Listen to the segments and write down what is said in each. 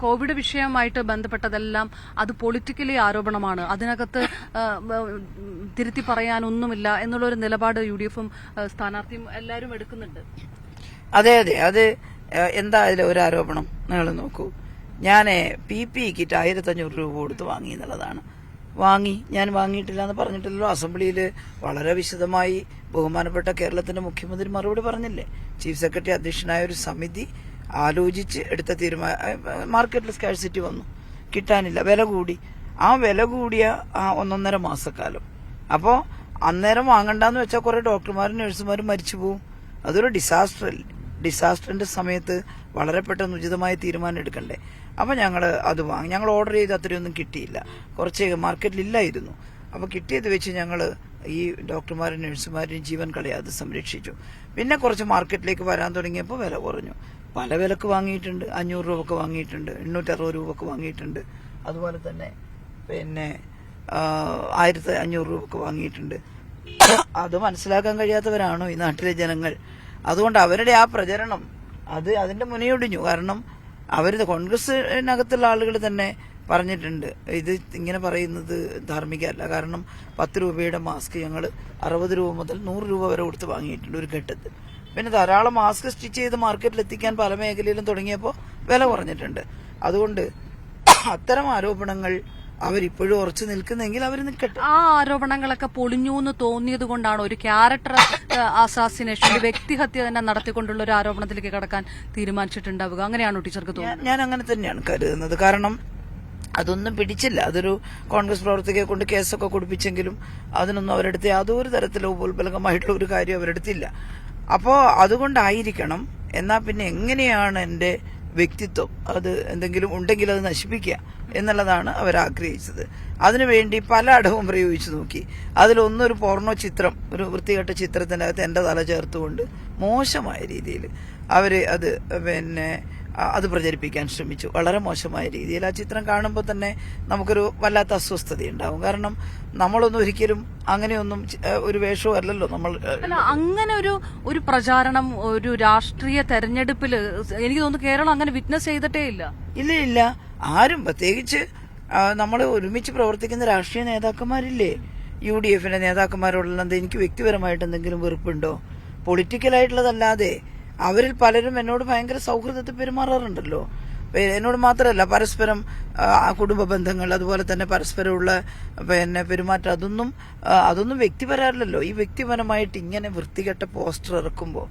Covid വിഷയമായിട്ട് ബന്ധപ്പെട്ടതെല്ലാം അത് politically ആരോപണമാണ്, അതിനകത്ത് തിരുത്തി പറയാനൊന്നുമില്ല എന്നുള്ളൊരു നിലപാട് UDFും സ്ഥാനാർത്ഥിയും എല്ലാവരും എടുക്കുന്നുണ്ട്. അതെ അതെ, അത് എന്താ അതിലെ ഒരു ആരോപണം നിങ്ങൾ നോക്കൂ. ഞാൻ PPE കിറ്റ് 1500 രൂപ കൊടുത്ത് വാങ്ങി എന്നുള്ളതാണ്. ഞാൻ വാങ്ങിയിട്ടില്ല എന്ന് പറഞ്ഞിട്ടില്ലല്ലോ. അസംബ്ലിയിൽ വളരെ വിശദമായി ബഹുമാനപ്പെട്ട കേരളത്തിന്റെ മുഖ്യമന്ത്രി മറുപടി പറഞ്ഞില്ലേ. ചീഫ് സെക്രട്ടറി അധ്യക്ഷനായ ഒരു സമിതി ആലോചിച്ച് എടുത്ത തീരുമാനം. മാർക്കറ്റിൽ സ്കാഴ്സിറ്റി വന്നു, കിട്ടാനില്ല, വില കൂടി. ആ വില കൂടിയ 1.5 മാസക്കാലം. അപ്പോ അന്നേരം വാങ്ങണ്ടെന്ന് വെച്ചാൽ കുറെ ഡോക്ടർമാരും നഴ്സുമാരും മരിച്ചു പോവും. അതൊരു ഡിസാസ്റ്ററിന്റെ സമയത്ത് വളരെ പെട്ടെന്ന് ഉചിതമായ തീരുമാനം എടുക്കണ്ടേ. അപ്പൊ അത് വാങ്ങി. ഞങ്ങൾ ഓർഡർ ചെയ്ത് അത്രയൊന്നും കിട്ടിയില്ല, കുറച്ച് മാർക്കറ്റിലില്ലായിരുന്നു. അപ്പൊ കിട്ടിയത് വെച്ച് ഞങ്ങൾ ഈ ഡോക്ടർമാരും നഴ്സുമാരും ജീവൻ കളയാതെ സംരക്ഷിച്ചു. പിന്നെ കുറച്ച് മാർക്കറ്റിലേക്ക് വരാൻ തുടങ്ങിയപ്പോൾ വില കുറഞ്ഞു. പല വിലക്ക് വാങ്ങിയിട്ടുണ്ട്. 500 രൂപക്ക് വാങ്ങിയിട്ടുണ്ട്, 860 രൂപക്ക് വാങ്ങിയിട്ടുണ്ട്. അതുപോലെ തന്നെ പിന്നെ 1500 രൂപക്ക് വാങ്ങിയിട്ടുണ്ട്. അത് മനസ്സിലാക്കാൻ കഴിയാത്തവരാണോ ഈ നാട്ടിലെ ജനങ്ങൾ? അതുകൊണ്ട് അവരുടെ ആ പ്രചരണം അതിന്റെ മുനയൊടിഞ്ഞു. കാരണം കോൺഗ്രസിനകത്തുള്ള ആളുകൾ തന്നെ പറഞ്ഞിട്ടുണ്ട്, ഇത് ഇങ്ങനെ പറയുന്നത് ധാർമ്മികമല്ല. കാരണം 10 രൂപയുടെ മാസ്ക് ഞങ്ങൾ 60 രൂപ മുതൽ 100 രൂപ വരെ കൊടുത്ത് വാങ്ങിയിട്ടുണ്ട് ഒരു ഘട്ടത്തിൽ. പിന്നെ ധാരാളം മാസ്ക് സ്റ്റിച്ച് ചെയ്ത് മാർക്കറ്റിൽ എത്തിക്കാൻ പല മേഖലയിലും തുടങ്ങിയപ്പോൾ വില കുറഞ്ഞിട്ടുണ്ട്. അതുകൊണ്ട് അത്തരം ആരോപണങ്ങൾ അവരിപ്പോഴും ഉറച്ചു നിൽക്കുന്നെങ്കിൽ അവർ നിൽക്കട്ടെ. ആ ആരോപണങ്ങളൊക്കെ പൊളിഞ്ഞു എന്ന് തോന്നിയത് കൊണ്ടാണ് ഒരു ക്യാരക്ടർ അസാസിനേഷൻ, ഒരു വ്യക്തിഹത്യ തന്നെ നടത്തിക്കൊണ്ടുള്ള ഒരു ആരോപണത്തിലേക്ക് കടക്കാൻ തീരുമാനിച്ചിട്ടുണ്ടാവുക. അങ്ങനെയാണോ ടീച്ചർക്ക് തോന്നുന്നത്? ഞാൻ അങ്ങനെ തന്നെയാണ് കരുതുന്നത്. കാരണം അതൊന്നും പിടിച്ചില്ല. അതൊരു കോൺഗ്രസ് പ്രവർത്തകയെ കൊണ്ട് കേസൊക്കെ കൊടുപ്പിച്ചെങ്കിലും അതിനൊന്നും അവരെടുത്ത് യാതൊരു തരത്തിലോ ഉപോത്ബലകമായിട്ടുള്ള ഒരു കാര്യം അവരെടുത്തില്ല. അപ്പോ അതുകൊണ്ടായിരിക്കണം. എന്നാ പിന്നെ എങ്ങനെയാണ് എന്റെ വ്യക്തിത്വം അത് എന്തെങ്കിലും ഉണ്ടെങ്കിൽ അത് നശിപ്പിക്കുക എന്നുള്ളതാണ് അവർ ആഗ്രഹിച്ചത്. അതിനുവേണ്ടി പല അടവും പ്രയോഗിച്ചു നോക്കി. അതിലൊന്നൊരു പോർണോ ചിത്രം, ഒരു വൃത്തികെട്ട ചിത്രത്തിനകത്ത് എന്റെ തല ചേർത്തുകൊണ്ട് മോശമായ രീതിയിൽ അവര് അത് പ്രചരിപ്പിക്കാൻ ശ്രമിച്ചു. വളരെ മോശമായ രീതിയിൽ. ആ ചിത്രം കാണുമ്പോൾ തന്നെ നമുക്കൊരു വല്ലാത്ത അസ്വസ്ഥതയുണ്ടാവും. കാരണം നമ്മളൊന്നും ഒരിക്കലും അങ്ങനെയൊന്നും ഒരു വേഷവും അല്ലല്ലോ നമ്മൾ. അങ്ങനെ ഒരു പ്രചാരണം ഒരു രാഷ്ട്രീയ തെരഞ്ഞെടുപ്പിൽ എനിക്ക് തോന്നുന്നു കേരളം അങ്ങനെ വിറ്റ്നസ് ചെയ്തിട്ടേ ഇല്ല. ഇല്ല, ആരും. പ്രത്യേകിച്ച് നമ്മൾ ഒരുമിച്ച് പ്രവർത്തിക്കുന്ന രാഷ്ട്രീയ നേതാക്കന്മാരില്ലേ, UDFന്റെ നേതാക്കന്മാരോടുള്ള എനിക്ക് വ്യക്തിപരമായിട്ട് എന്തെങ്കിലും വെറുപ്പുണ്ടോ? പൊളിറ്റിക്കലായിട്ടുള്ളതല്ലാതെ അവരിൽ പലരും എന്നോട് ഭയങ്കര സൗഹൃദത്തിൽ പെരുമാറാറുണ്ടല്ലോ. എന്നോട് മാത്രമല്ല, പരസ്പരം കുടുംബ ബന്ധങ്ങൾ, അതുപോലെ തന്നെ പരസ്പരമുള്ള പെരുമാറ്റം, അതൊന്നും വ്യക്തിപരമല്ലല്ലോ. ഈ വ്യക്തിപരമായിട്ട് ഇങ്ങനെ വൃത്തികെട്ട പോസ്റ്റർ ഇറക്കുമ്പോൾ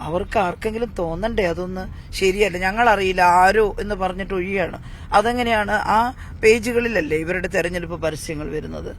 അവർക്ക് ആർക്കെങ്കിലും തോന്നണ്ടേ അതൊന്ന് ശരിയല്ല, ഞങ്ങളറിയില്ല ആരോ എന്ന് പറഞ്ഞിട്ട് ഒഴിയാണ്. അതെങ്ങനെയാണ്? ആ പേജുകളിലല്ലേ ഇവരുടെ തെരഞ്ഞെടുപ്പ് പരസ്യങ്ങൾ വരുന്നത്?